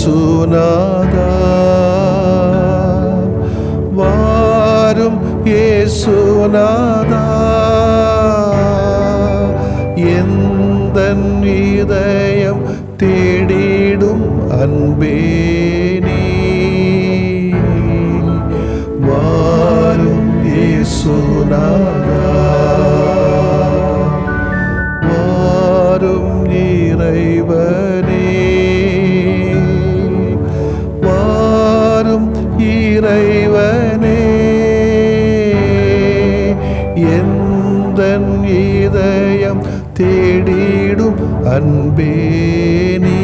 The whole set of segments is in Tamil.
இயேசுநாதா வாரும் இயேசுநாதா எந்தன் இதயம் தேடிடும் அன்பே நீ வாரும் இயேசுநாதா வாரும் இறைவனே வாரும் இறைவனே எந்தன் இதயம் தேடிடும் அன்பே நீ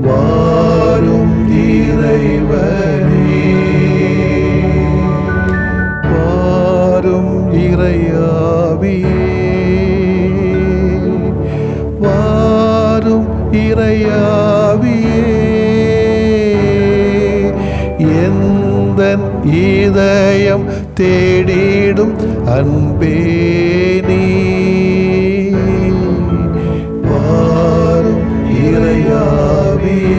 வாரும் இறைவனே வாரும் இறையாவியே வாரும் இறையாவியே எந்தன் இதயம் தேடிடும் அன்பே நீ வாரும் இறையாவியே.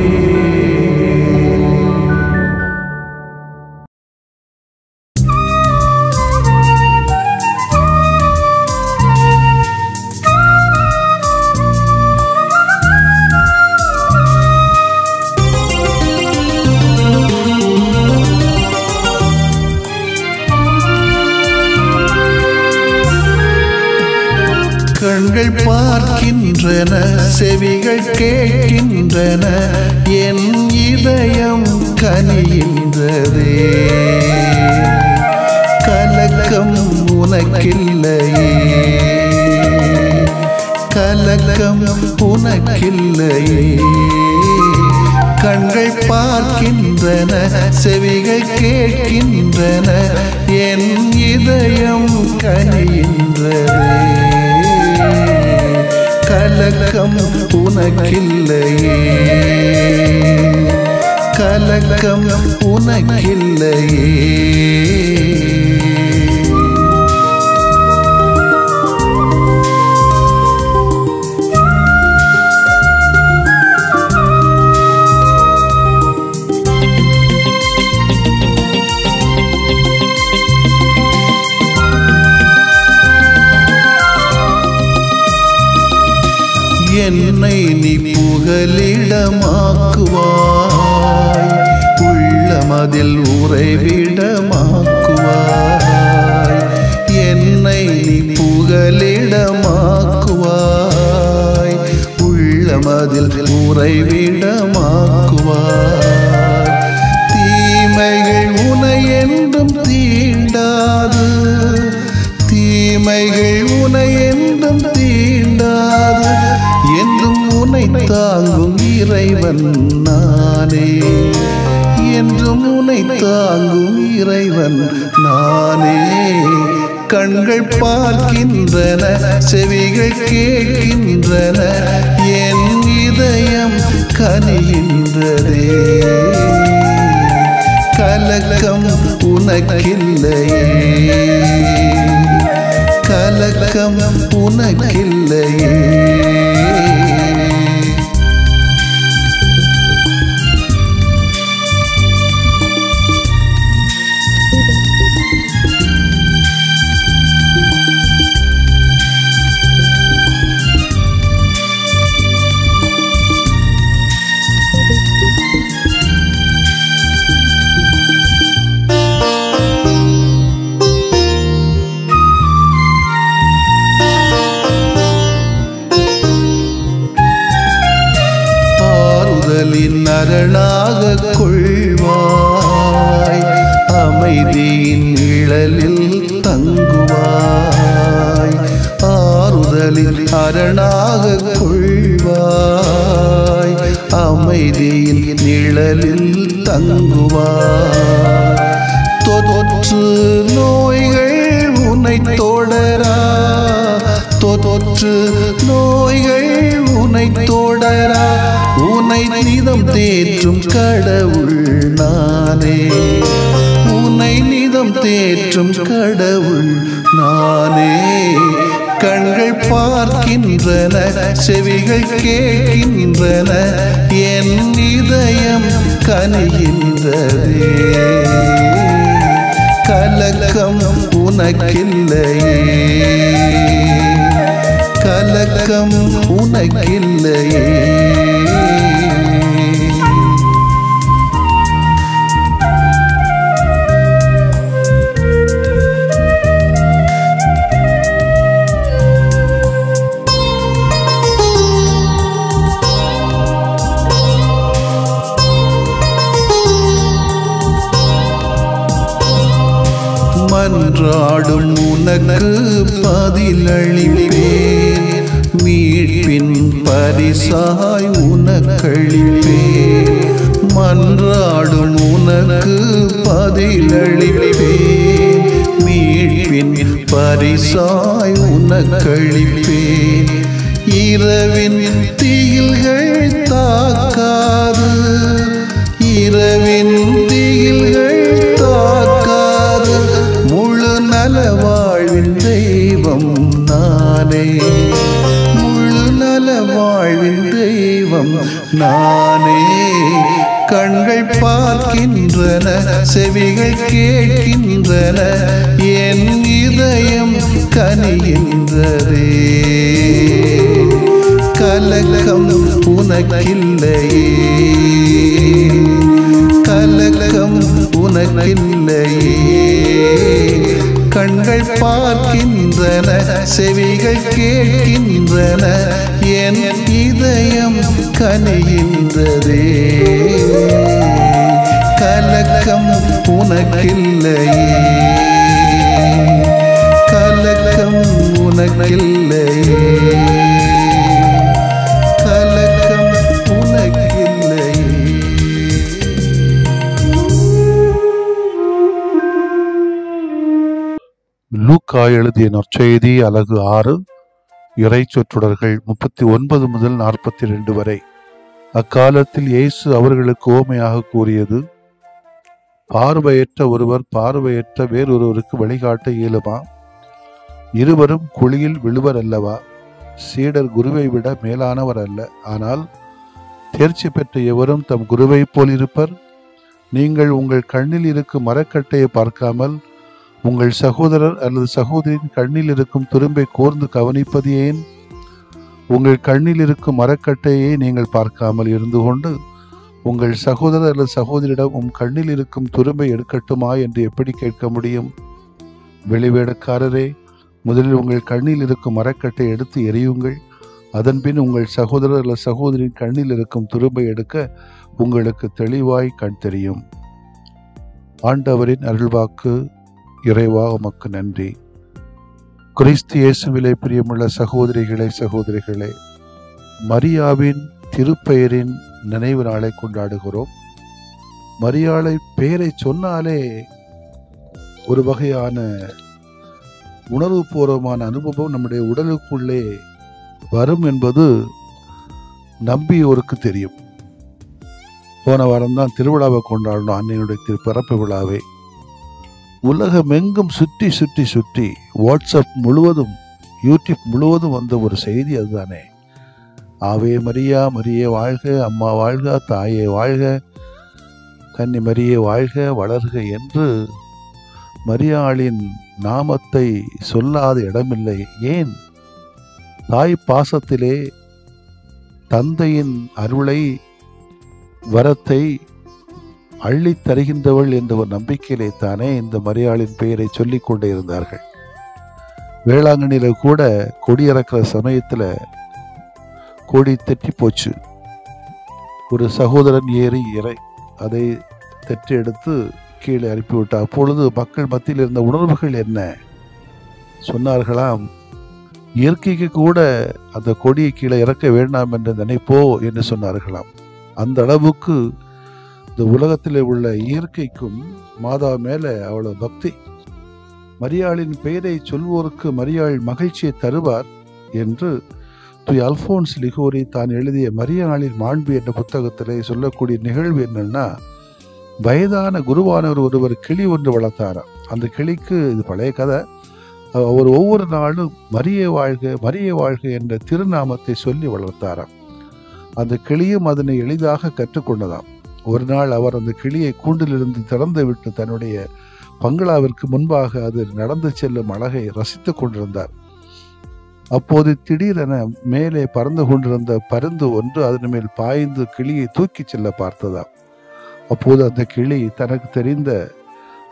கண்கள் பார்க்கின்றன செவிகள் கேட்கின்றன என் இதயம் கனிகின்றதே கலக்கம் உனக்கில்லையே கலக்கம் உனக்கில்லையே கண்கள் பார்க்கின்றன செவிகள் கேட்கின்றன என் இதயம் கனிகின்றதே கலக்கம் உனக்கில்லையே கலக்கம் உனக்கில்லையே என்னை நீ புகலிடமாக்குவாய் உள்ளமதில் உறைவிடமாக்குவாய் என்னை நீ புகலிடமாக்குவாய் உள்ளமதில் உறைவிடமாக்குவாய் தீமைகள் உனை என்றும் தீண்டாது தீமைகள் உனை என்றும் தீண்டாது என்றும் உன்னை தாங்கும் இறைவன் நானே என்றும் உன்னை தாங்கும் இறைவன் நானே கண்கள் பார்க்கின்றன செவிகள் கேட்கின்றன என் இதயம் கனிகின்றதே கலக்கம் உனக்கில்லையே கலக்கம் உனக்கில்லையே அரணாக கொள்வாய் அமைதியின் நிழலில் தங்குவாய் ஆறுதலில் அரணாக கொள்வாய் அமைதியின் நிழலில் தங்குவாய் தொற்று நோய்கள் உன்னை தொடரா தொற்று நோய்கள் உன்னை தொடரா உன்னை நிதம் தேற்றும் கடவுள் நானே உன்னை நிதம் தேற்றும் கடவுள் நானே கண்கள் பார்க்கின்றன, செவிகள் கேட்கின்றன, என் இதயம் கனிகின்றதே. கலக்கம் உனக்கில்லையே, கலக்கம் உனக்கில்லையே. மன்றாடும் உனக்கு பதிலளிப்பேன், மீட்பின் பரிசாய் உனக்களிப்பேன். மன்றாடும் உனக்கு பதிலளிப்பேன், மீட்பின் பரிசாய் உனக்களிப்பேன். இரவின் திகில்கள் தாக்காது, இரவின் திகில்கள் தாக்காது, முழு நல வாழ்வின் தெய்வம் நானே, முழு நல வாழ்வின் தெய்வம் நானே. கண்கள் பார்க்கின்றன, செவிகள் கேட்கின்றன, என் இதயம் கனிகின்றதே. கலக்கம் உனக்கில்லையே, கலக்கம் உனக்கில்லையே. கண்கள் பார்க்கின்றன, செவிகள் கேட்கின்றன, என் இதயம் கனிகின்றதே. கலக்கம் உனக்கில்லையே, கலக்கம் உனக்கில்லையே, கலக்கம் உனக்கில்லையே. லூக்கா எழுதிய நற்செய்தி அலகு 6 இறை சொற்றொடர்கள் 39 முதல் 42 வரை. அக்காலத்தில் இயேசு அவர்களுக்கு உவமையாக கூறியது, பார்வையற்ற ஒருவர் பார்வையற்ற வேறொருவருக்கு வழிகாட்ட இயலுமா? இருவரும் குழியில் விழுவர் அல்லவா? சீடர் குருவை விட மேலானவர் அல்ல, ஆனால் தேர்ச்சி பெற்ற எவரும் தம் குருவை போல் இருப்பர். நீங்கள் உங்கள் கண்ணில் இருக்கும் மரக்கட்டையை பார்க்காமல் உங்கள் சகோதரர் அல்லது சகோதரின் கண்ணில் இருக்கும் துரும்பை கூர்ந்து கவனிப்பது ஏன்? உங்கள் கண்ணில் இருக்கும் மரக்கட்டையை நீங்கள் பார்க்காமல் இருந்து கொண்டு உங்கள் சகோதரர் அல்லது சகோதரியிடம் உம் கண்ணில் இருக்கும் துரும்பை எடுக்கட்டுமா என்று எப்படி கேட்க முடியும்? வெளிவேடக்காரரே, முதலில் உங்கள் கண்ணில் இருக்கும் மரக்கட்டை எடுத்து எரியுங்கள். அதன்பின் உங்கள் சகோதரர் அல்லது சகோதரின் கண்ணில் இருக்கும் துரும்பை எடுக்க உங்களுக்கு தெளிவாய் கண் தெரியும். ஆண்டவரின் அருள்வாக்கு. இறைவா உமக்கு நன்றி. கிறிஸ்து இயேசுவிலே பிரியமுள்ள சகோதரிகளே, சகோதரிகளே, மரியாவின் திருப்பெயரின் நினைவு நாளை கொண்டாடுகிறோம். மரியாளை பெயரை சொன்னாலே ஒரு வகையான உணர்வுபூர்வமான அனுபவம் நம்முடைய உடலுக்குள்ளே வரும் என்பது நம்பியோருக்கு தெரியும். போன வாரம்தான் திருவிழாவை கொண்டாடணும், அன்னையுடைய பிறப்பு விழாவை. உலகமெங்கும் சுற்றி சுற்றி சுற்றி வாட்ஸ்அப் முழுவதும், யூடியூப் முழுவதும் வந்த ஒரு செய்தி அதுதானே. ஆவே மரியா, மரியே வாழ்க, அம்மா வாழ்க, தாயே வாழ்க, கன்னி மரியே வாழ்க, வளர்க என்று மரியாளின் நாமத்தை சொல்லாத இடமில்லை. ஏன்? தாய் பாசத்திலே தந்தையின் அருளை, வரத்தை அள்ளி தருகின்றவள் என்ற ஒரு நம்பிக்கையிலே தானே இந்த மரியாளின் பெயரை சொல்லிக் கொண்டே இருந்தார்கள். வேளாங்கண்ணில கூட கொடியிறக்கிற சமயத்துல கொடி தெற்றி போச்சு. ஒரு சகோதரன் ஏறி அதை தெற்றி எடுத்து கீழே அனுப்பிவிட்டார். அப்பொழுது மக்கள் மத்தியில் இருந்த உணர்வுகள் என்ன சொன்னார்களாம்? இயற்கைக்கு கூட அந்த கொடியை கீழே இறக்க வேண்டாம் என்று நினைப்போ என்று சொன்னார்களாம். அந்த அளவுக்கு இந்த உலகத்தில் உள்ள இயற்கைக்கும் மாதா மேல அவ்வளவு பக்தி. மரியாளின் பெயரை சொல்வோருக்கு மரியாள் மகிழ்ச்சியை தருவார் என்று அல்போன்ஸ் லிகோரி தான் எழுதிய மரியாளின் மாண்பு என்ற புத்தகத்திலே சொல்லக்கூடிய நிகழ்வு என்னன்னா, வயதான குருவானவர் ஒருவர் கிளி ஒன்று வளர்த்தாராம். அந்த கிளிக்கு, இது பழைய கதை, அவர் ஒவ்வொரு நாளும் மரியே வாழ்க மரியே வாழ்க என்ற திருநாமத்தை சொல்லி வளர்த்தாராம். அந்த கிளியும் அதனை எளிதாக கற்றுக்கொண்டதாம். ஒரு நாள் அவர் அந்த கிளியை கூண்டிலிருந்து திறந்து விட்டு தன்னுடைய பங்களாவிற்கு முன்பாக அது நடந்து செல்லும் அழகை ரசித்துக் கொண்டிருந்தார். அப்போது திடீரென மேலே பறந்து கொண்டிருந்த பருந்து ஒன்று அதன் மேல் பாய்ந்து கிளியை தூக்கி செல்ல பார்த்ததாம். அப்போது அந்த கிளி தனக்கு தெரிந்த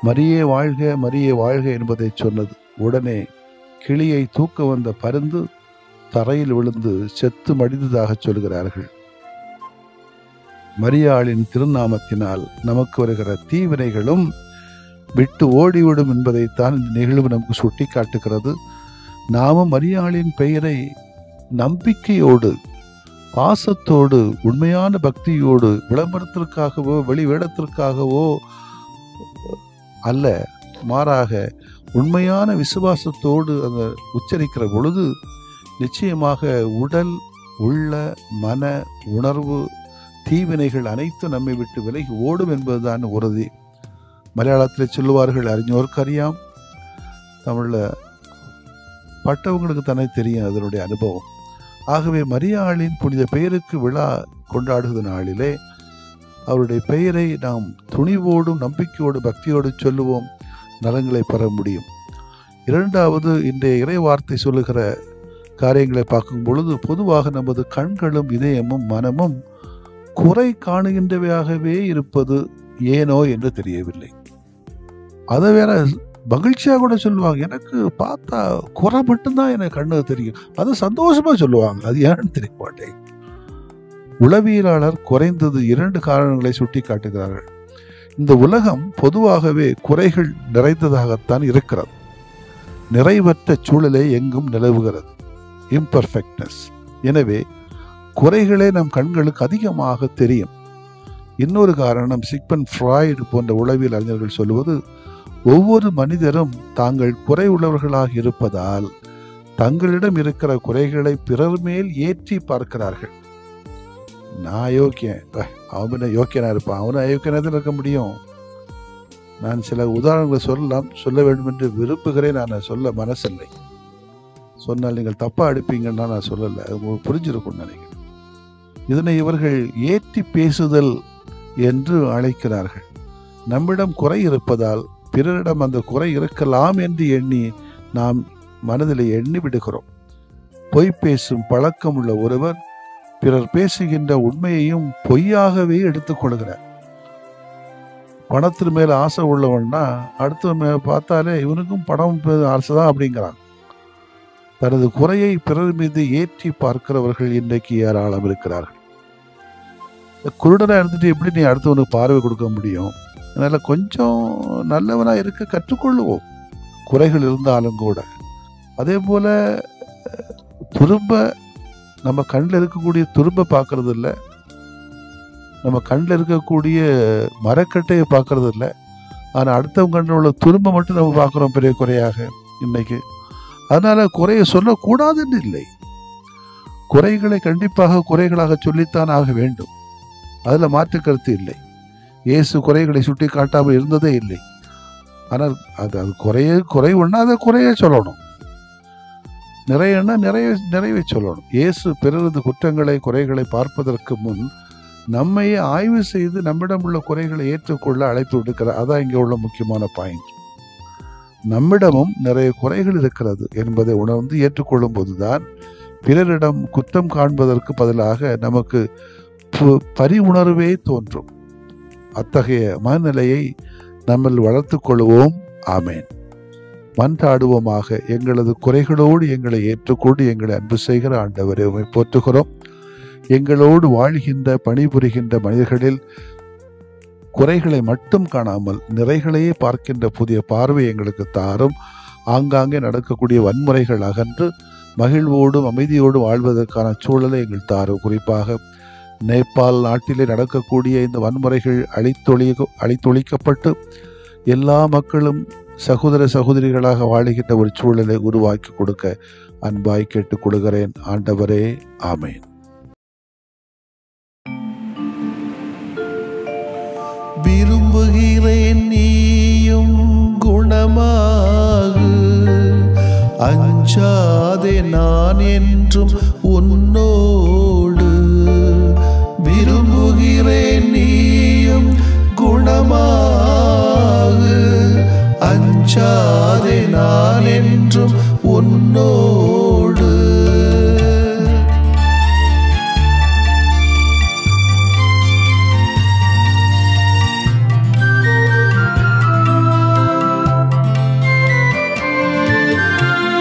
மரியே வாழ்க மரியே வாழ்க என்பதை சொன்னது. உடனே கிளியை தூக்க வந்த பருந்து தரையில் விழுந்து செத்து மடிந்ததாக சொல்கிறார்கள். மரியாளின் திருநாமத்தினால் நமக்கு வருகிற தீவினைகளும் விட்டு ஓடிவிடும் என்பதைத்தான் இந்த நிகழ்வு நமக்கு சுட்டி காட்டுகிறது. நாமும் மரியாளின் பெயரை நம்பிக்கையோடு, பாசத்தோடு, உண்மையான பக்தியோடு, விளம்பரத்திற்காகவோ வெளி வேடத்திற்காகவோ அல்ல, மாறாக உண்மையான விசுவாசத்தோடு அந்த உச்சரிக்கிற பொழுது நிச்சயமாக உடல், உள்ள, மன, உணர்வு, தீவினைகள் அனைத்தும் நம்மை விட்டு விலகி ஓடும் என்பதுதான் உறுதி. மலையாளத்தில் சொல்லுவார்கள், அறிஞருக்கு அறியாம். தமிழில் பட்டவங்களுக்கு தானே தெரியும் அதனுடைய அனுபவம். ஆகவே மரியாளின் புனித பெயருக்கு விழா கொண்டாடுகிற நாளிலே அவருடைய பெயரை நாம் துணிவோடும் நம்பிக்கையோடு பக்தியோடு சொல்லுவோம், நலங்களை பெற முடியும். இரண்டாவது, இன்றைய இறை வார்த்தை சொல்லுகிற காரியங்களை பார்க்கும் பொழுது பொதுவாக நமது கண்களும் இதயமும் மனமும் குறை காணுகின்றவையாகவே இருப்பது ஏனோ என்று தெரியவில்லை. அதை வேற மகிழ்ச்சியாக கூட சொல்லுவாங்க, எனக்கு பார்த்தா குறை மட்டும்தான் எனக்கு கண்ணு தெரியும், அது சந்தோஷமா சொல்லுவாங்க. அது ஏன்னு தெரிய மாட்டேன். உளவியலாளர் குறைந்தது 2 காரணங்களை சுட்டி காட்டுகிறார்கள். இந்த உலகம் பொதுவாகவே குறைகள் நிறைந்ததாகத்தான் இருக்கிறது. நிறைவற்ற சூழலே எங்கும் நிலவுகிறது, இம்பர்ஃபெக்ட்னஸ். எனவே குறைகளே நம் கண்களுக்கு அதிகமாக தெரியும். இன்னொரு காரணம், சிக்மண்ட் ஃப்ராய்டு போன்ற உளவியல் அறிஞர்கள் சொல்லுவது, ஒவ்வொரு மனிதரும் தாங்கள் குறை உள்ளவர்களாக இருப்பதால் தங்களிடம் இருக்கிற குறைகளை பிறர் மேல் ஏற்றி பார்க்கிறார்கள். நான் யோக்கியன், அவன் யோக்கியனா இருப்பான், அவனை அயோக்கியனாக இருக்க முடியும். நான் சில உதாரணங்களை சொல்ல வேண்டும் என்று விரும்புகிறேன். நான் சொல்ல மனசில்லை. சொன்னால் நீங்கள் தப்பா அடிப்பீங்கன்னா நான் சொல்லலை, அது உங்களுக்கு புரிஞ்சிருக்கும் நினைக்கிறேன். இதனை இவர்கள் ஏற்றி பேசுதல் என்று அழைக்கிறார்கள். நம்மிடம் குறை இருப்பதால் பிறரிடம் அந்த குறை இருக்கலாம் என்று எண்ணி நாம் மனதில் எண்ணி விடுகிறோம். பொய் பேசும் பழக்கம் உள்ள ஒருவர் பிறர் பேசுகின்ற உண்மையையும் பொய்யாகவே எடுத்துக்கொள்கிறார். பணத்தின் மேல ஆசை உள்ளவன்னா அடுத்த பார்த்தாலே இவனுக்கும் பணம் ஆசைதான் அப்படிங்கிறான். தனது குறையை பிறர் மீது ஏற்றி பார்க்கிறவர்கள் இன்றைக்கு ஏராளம் இருக்கிறார்கள். குருடனா இருந்துட்டு எப்படி நீ அடுத்தவனுக்கு பார்வை கொடுக்க முடியும்? அதனால கொஞ்சம் நல்லவனா இருக்க கற்றுக்கொள்ளுவோம், குறைகள் இருந்தாலும் கூட. அதே போல துரும்ப நம்ம கண்ணில் இருக்கக்கூடிய துரும்ப பார்க்கறது இல்லை, நம்ம கண்ணில் இருக்கக்கூடிய மரக்கட்டையை பார்க்கறது இல்லை. ஆனால் அடுத்தவங்க கண்ணில் உள்ள துரும்ப மட்டும் நம்ம பார்க்குறோம் பெரிய குறையாக இன்னைக்கு. அதனால குறையை சொல்லக்கூடாதுன்னு இல்லை, குறைகளை கண்டிப்பாக குறைகளாக சொல்லித்தான் ஆக வேண்டும், அதில் மாற்று கருத்து இல்லை. இயேசு குறைகளை சுட்டி காட்டாமல் இருந்ததே இல்லை. ஆனால் அது குறை ஒன்றா அதை குறைய சொல்லணும், நிறையன்னா நிறைவே சொல்லணும். இயேசு பிறரது குற்றங்களை குறைகளை பார்ப்பதற்கு முன் நம்மையே ஆய்வு செய்து நம்மிடம் உள்ள குறைகளை ஏற்றுக்கொள்ள அழைப்பு விடுக்கிறார். அதான் இங்கே உள்ள முக்கியமான பாயிண்ட். நம்மிடமும் நிறைய குறைகள் இருக்கிறது என்பதை உணர்ந்து ஏற்றுக்கொள்ளும் போதுதான் பிறரிடம் குற்றம் காண்பதற்கு பதிலாக நமக்கு பரி உணர்வே தோன்றும். அத்தகைய மனநிலையை நம்மில் வளர்த்து கொள்வோம். ஆமேன். மன்றாடுவோமாக. எங்களது குறைகளோடு எங்களை ஏற்றுக்கொண்டு எங்களை அன்பு செய்கிற ஆண்டவரை உம்மை போற்றுகிறோம். எங்களோடு வாழ்கின்ற பணிபுரிகின்ற மனிதர்களில் குறைகளை மட்டும் காணாமல் நிறைகளையே பார்க்கின்ற புதிய பார்வை எங்களுக்கு தாரும். ஆங்காங்கே நடக்கக்கூடிய வன்முறைகள் அகன்று மகிழ்வோடும் அமைதியோடும் வாழ்வதற்கான சூழலை எங்கள் தாரும். குறிப்பாக நேபாள் நாட்டிலே நடக்கக்கூடிய இந்த வன்முறைகள் அழித்தொழிக்கப்பட்டு எல்லா மக்களும் சகோதர சகோதரிகளாக வாழுகின்ற ஒரு சூழலை உருவாக்கி கொடுக்க அன்பாய் கேட்டுக் கொள்கிறேன். ஆண்டவரே, ஆமேன். விரும்புகிறேன் நீயும் குணமாகு, அஞ்சாதே நான் என்றும் உன்னோடு விரும்புகிறேன் நீயும் குணமாகு அஞ்சாதே நான் என்றும் உன்னோடு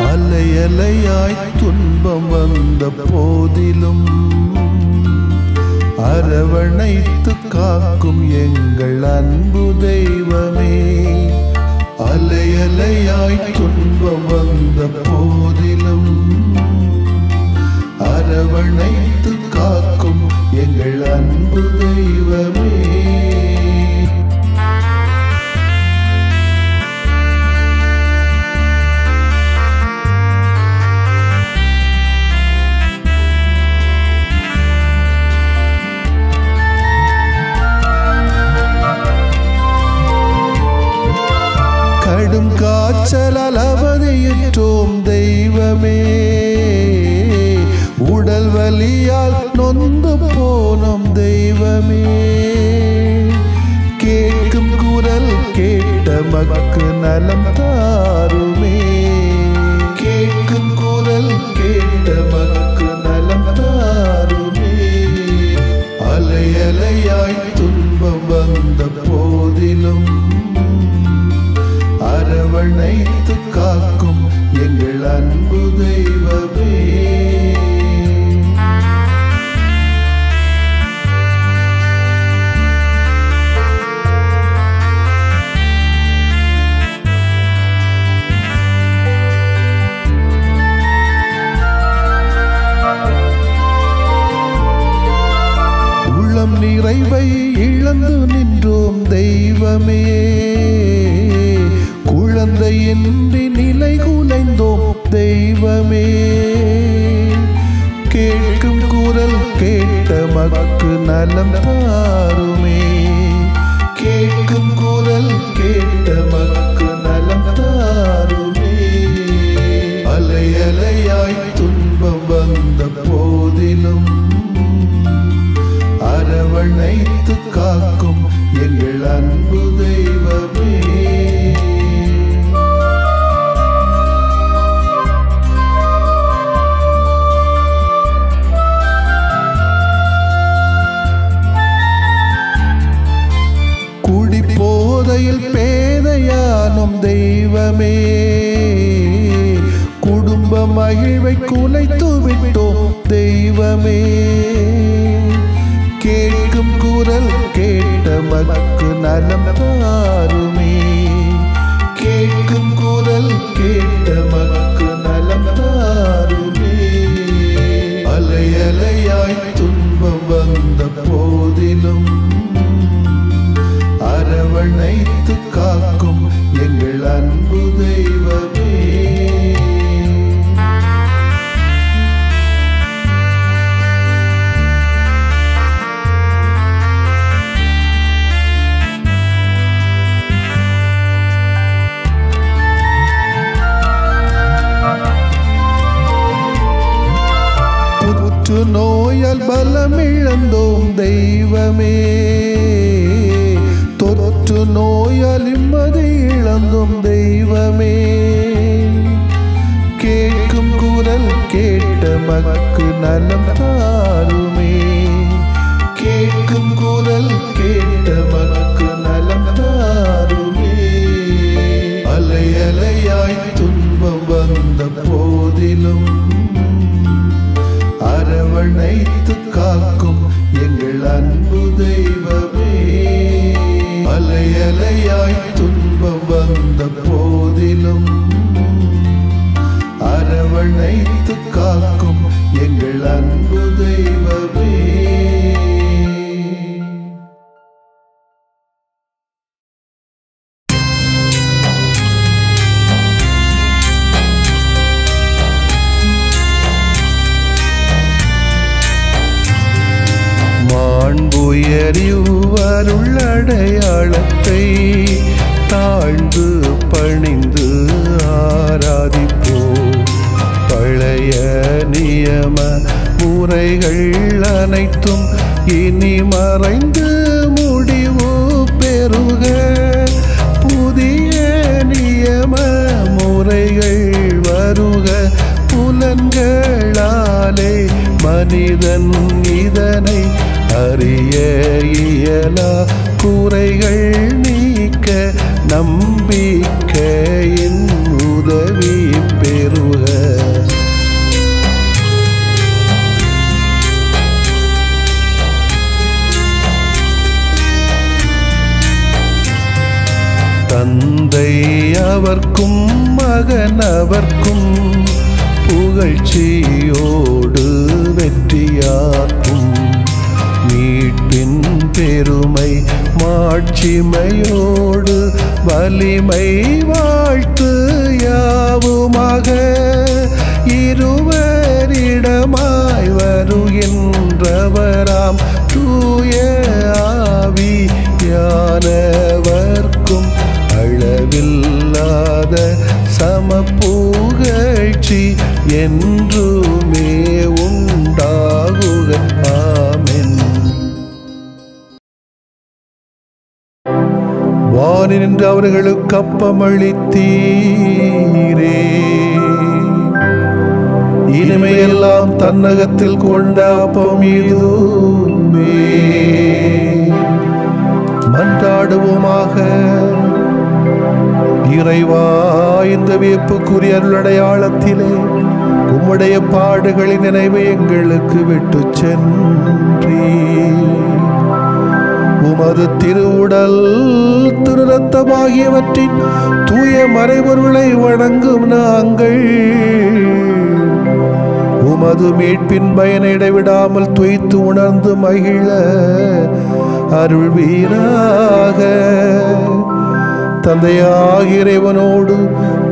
அலையலையாய் துன்பம் வந்த போதிலும் அரவணைத்து காக்கும் எங்கள் அன்பு தெய்வமே அலையலையாய் துன்பம் வந்த போதிலும் அரவணைத்து காக்கும் எங்கள் அன்பு தெய்வமே கடும் காய்ச்சலால் அவதியுற்றோம் தெய்வமே உடல் வலியால் நொந்து போனோம் தெய்வமே கேட்கும் குரல் கேட்ட மக்கு நலம் தாருமே கேட்கும் குரல் கேட்ட மக்கு நலம் தாருமே அலையலையாய் துன்பம் வந்த போதிலும் அரவணைத்து காக்கும் எங்கள் அன்பு தெய்வமே உள்ளம் நிறைவை இழந்து நின்றோம் தெய்வமே குழந்தையின்றி நிலை குலைந்தோம் தெய்வமே கேட்கும் குரல் கேட்ட மக்கு நலம் தாருமே கேட்கும் குரல் கேட்ட மக்கு நலம் தாருமே அலையலையாய் துன்பம் வந்த போதிலும் அரவணைத்து காக்கும் எங்கள் அன்பு தெய்வமே குடிபோதையில் பேதையானும் தெய்வமே குடும்ப மகிழ்வை குலைத்து விட்டோம் தெய்வமே கேட்கும் குரல் கேட்ட மக்கு நலம் தாருமே கேட்கும் குரல் கேட்ட மக்கு நலம் தாருமே அலையலையாய் துன்பம் வந்த போதிலும் அரவணைத்து காக்கும் எங்கள் அன்பு தெய்வமே புற்று நோயால் பலமிழந்தோம் தெய்வமே தொற்று நோயால் நிம்மதி இழந்தோம் தெய்வமே கேட்கும் குரல் கேட்ட மக்கு நலம் தாருமே கேட்கும் குரல் கேட்ட மக்கு நலம் தாருமே அலையலையாய் துன்பம் வந்த போதிலும் அரவணைத்து காக்கும் எங்கள் அன்பு தெய்வமே அலையலையாய் துன்பம் வந்த போதிலும் அரவணைத்து காக்கும் எங்கள் அன்பு தெய்வமே மாண்புயரியுவருள்ளடையாளத்தை தாழ்ந்து பணிந்து ஆராதிப்போம் முறைகள் அனைத்தும் இனி மறைந்து முடிவு பெறுக. புதிய நியம முறைகள் வருக. புலன்களாலே மனிதன் இதனை அறிய இயலா. குறைகள் நீக்க நம்பிக்கையின் உதவி பெறுக. தந்தை அவர்க்கும் மகன் அவர்க்கும் புகழ்ச்சியோடு வெற்றியாக்கும். மீட்பின் பெருமை மாட்சிமையோடு வலிமை வாழ்த்து யாவுமாக. இருவரிடமாய் வருகின்றவராம் தூய ஆவியானவர்க்கும் அளவில்லாத சமப்புகழ்ச்சி என்றுமே உண்டாகுக. ஆமென். வானில் நின்று அவர்களுக்கு அப்பமளித்தீரே. இனிமையெல்லாம் தன்னகத்தில் கொண்ட அப்பம் இதுவே. மன்றாடுவோமாக. இறைவா, இந்த வியப்புக்குரிய அருளடையாளத்திலே உம்முடைய பாடுகளின் நினைவை எங்களுக்கு விட்டு சென்றீ. உமது திருவுடல் திரு ரத்தமாகியவற்றின் தூய மறைபொருளை வணங்கும் நாங்கள் உமது மீட்பின் பயனை இடைவிடாமல் துய்த்து உணர்ந்து மகிழ அருள்வீராக. தந்தையாகிய இறைவனோடு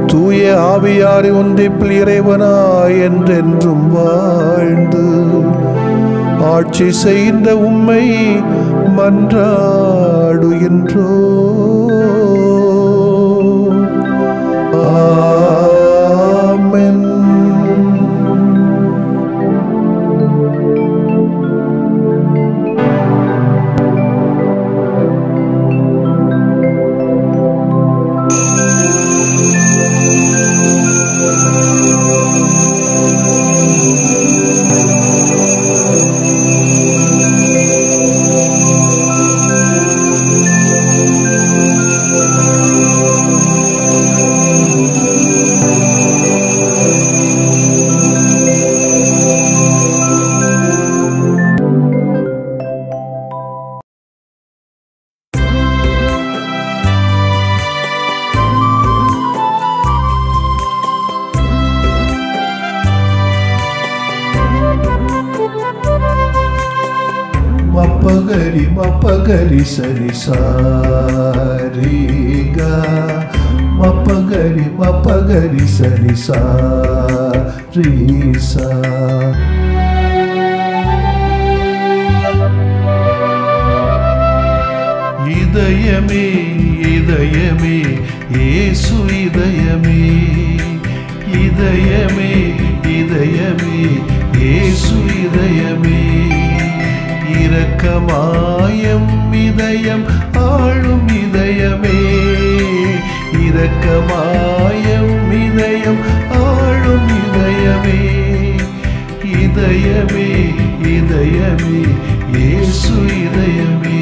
தூய ஆவியாரை ஒன்றிப்பில் இறைவனாய் என்றென்றும் வாழ்ந்து ஆட்சி செய்கின்ற உம்மை மன்றாடுகின்றோம். ஆமென். மப்பகரி மப்பகரி சரி சாரிகா. மப்பகரி மப்பகரி சரி சாரிசா. இதயமே இதயமே இயேசு இதயமே. இதயமே இதயமே இயேசு இதயமே. இரக்கமாயம் இதயம் ஆளும் இதயமே. இரக்கமாயம் இதயம் ஆளும் இதயமே. இதயமே இதயமே இயேசு இதயமே.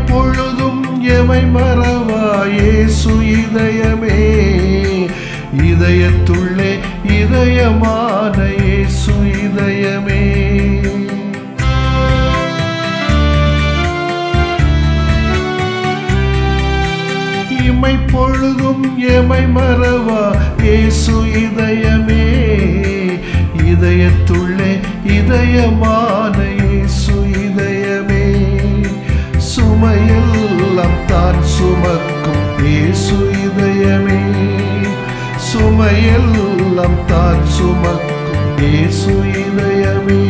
பொழுதும் எமை மறவா இயேசு இதயமே. இதயத்துள்ளே இதயமான இயேசு இதயமே. இமை பொழுதும் எமை மறவா இயேசு இதயமே. இதயத்துள்ளே இதயமான இயேசு இதயமே. சுமையெல்லாம் இயேசு இதயமே,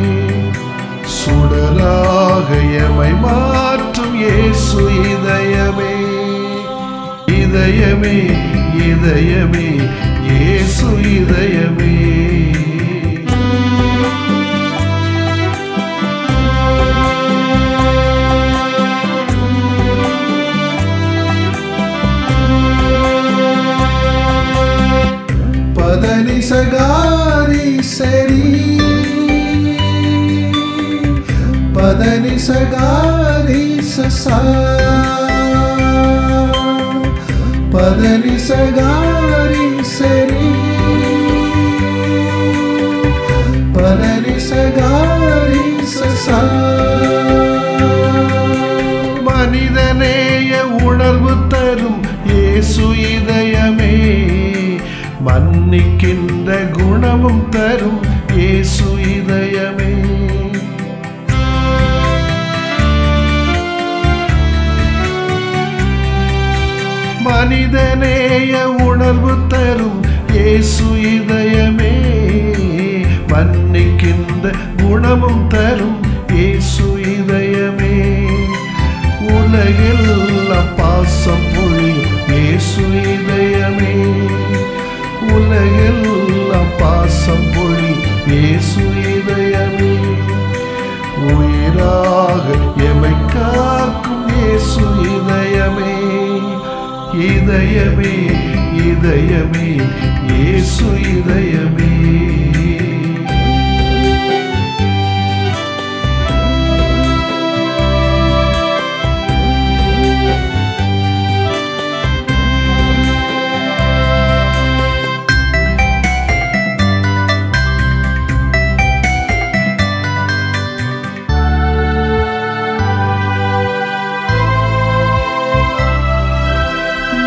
சுடராக எமை மாற்றும் இயேசு இதயமே, இதயமே இதயமே இயேசு இதயமே. பதனி சகாரி சரி, பதனி சகாரி சசா, பதனி சகாரி சரி, பதனி சகாரி சசா. மனிதநேய உணர்வு தரும் இயேசு இதயமே, மன்னிக்கின்ற குணமும் தரும் இயேசு இதயமே. மனிதநேய உணர்வு தரும் இயேசு இதயமே, மன்னிக்கின்ற குணமும் தரும் இயேசு இதயமே. உலகெல்லாம் பாசம் பொழியும் இயேசு இதயமே, உலகெல்லாம் பாசம் பொழியும் இயேசு இதயமே. உயிராக எமை காக்கும் இயேசு இதயமே, இதயமே இதயமே இயேசு இதயமே.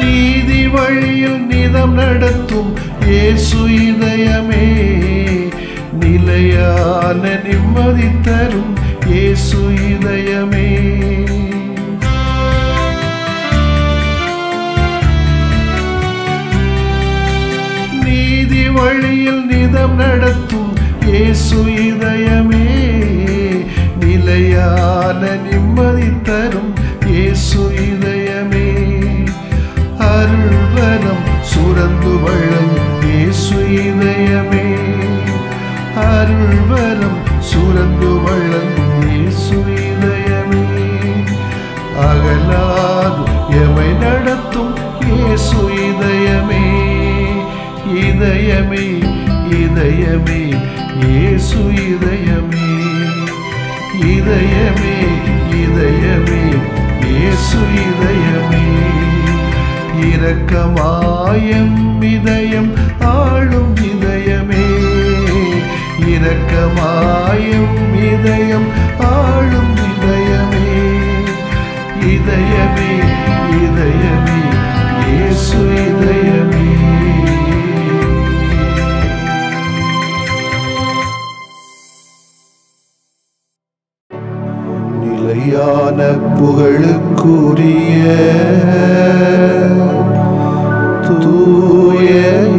நீதி வழியில் நிதம் நடத்தும் இயேசு இதயமே, நிலையான நிம்மதி தரும் இயேசு இதயமே. நீதி வழியில் நிதம் நடத்தும் இயேசு இதயமே, நிலையான நிம்மதி தரும் இயேசு இதயமே. அருள்வரம் சுரந்து வழங்கும் இயேசு இதயமே, அருள்வரம் சுரந்து வழங்கும் இயேசு இதயமே. அகலாது எமை நடத்தும் இயேசு இதயமே, இதயமே இதயமே இயேசு இதயமே, இதயமே இதயமே இயேசு இதயமே. இரக்கமாயம் இதயம் ஆளும் இதயமே, இரக்கமாயம் இதயம் ஆளும் இதயமே, இதயமே இதயமே இயேசு இதயமே. நிலையான புகழுக்குரிய தூய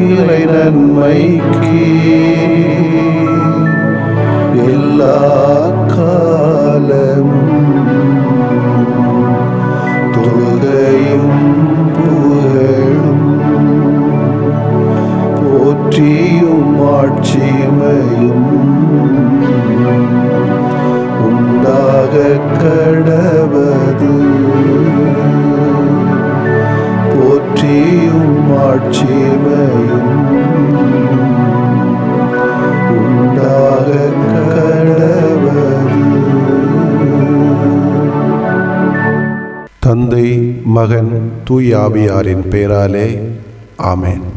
இறை நன்மைக்கு எல்லா காலமும் தொழுகையும் புகழும் போற்றியும் ஆட்சிமையும் உண்டாக கடவது. போற்றியும் ஆட்சிமையும் உண்டாக கடவது. தந்தை, மகன், தூய ஆவியாரின் பெயராலே ஆமென்.